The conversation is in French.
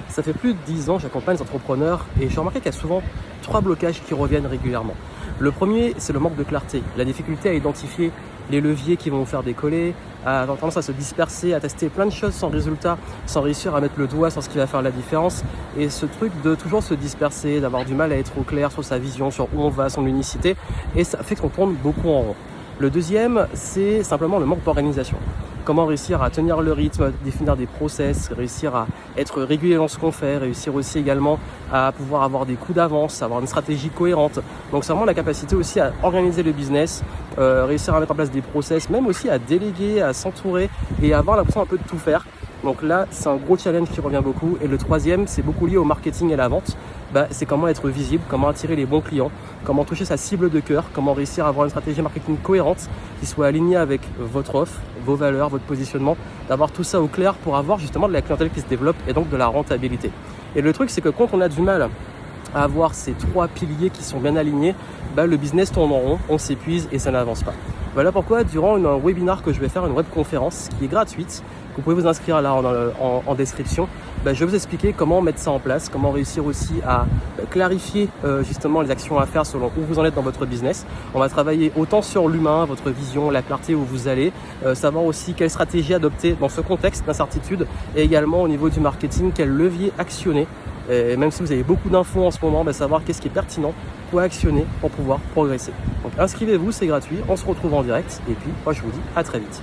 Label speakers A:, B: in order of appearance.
A: Ça fait plus de 10 ans que j'accompagne les entrepreneurs et j'ai remarqué qu'il y a souvent 3 blocages qui reviennent régulièrement. Le premier, c'est le manque de clarté, la difficulté à identifier les leviers qui vont vous faire décoller, à avoir tendance à se disperser, à tester plein de choses sans résultat, sans réussir à mettre le doigt sur ce qui va faire la différence. Et ce truc de toujours se disperser, d'avoir du mal à être au clair sur sa vision, sur où on va, son unicité, et ça fait qu'on tourne beaucoup en rond. Le deuxième, c'est simplement le manque d'organisation. Comment réussir à tenir le rythme, définir des process, réussir à être régulier dans ce qu'on fait, réussir aussi également à pouvoir avoir des coups d'avance, avoir une stratégie cohérente. Donc c'est vraiment la capacité aussi à organiser le business, réussir à mettre en place des process, même aussi à déléguer, à s'entourer et à avoir l'impression un peu de tout faire. Donc là, c'est un gros challenge qui revient beaucoup. Et le troisième, c'est beaucoup lié au marketing et à la vente. C'est comment être visible, comment attirer les bons clients, comment toucher sa cible de cœur, comment réussir à avoir une stratégie marketing cohérente qui soit alignée avec votre offre, vos valeurs, votre positionnement, d'avoir tout ça au clair pour avoir justement de la clientèle qui se développe et donc de la rentabilité. Et le truc, c'est que quand on a du mal à avoir ces 3 piliers qui sont bien alignés, le business tourne en rond, on s'épuise et ça n'avance pas. Voilà pourquoi durant un webinar que je vais faire, une webconférence qui est gratuite, vous pouvez vous inscrire là en description, je vais vous expliquer comment mettre ça en place, comment réussir aussi à clarifier justement les actions à faire selon où vous en êtes dans votre business. On va travailler autant sur l'humain, votre vision, la clarté où vous allez, savoir aussi quelle stratégie adopter dans ce contexte d'incertitude et également au niveau du marketing, quel levier actionner. Et même si vous avez beaucoup d'infos en ce moment, savoir qu'est-ce qui est pertinent, quoi actionner pour pouvoir progresser. Donc inscrivez-vous, c'est gratuit, on se retrouve en direct et puis moi je vous dis à très vite.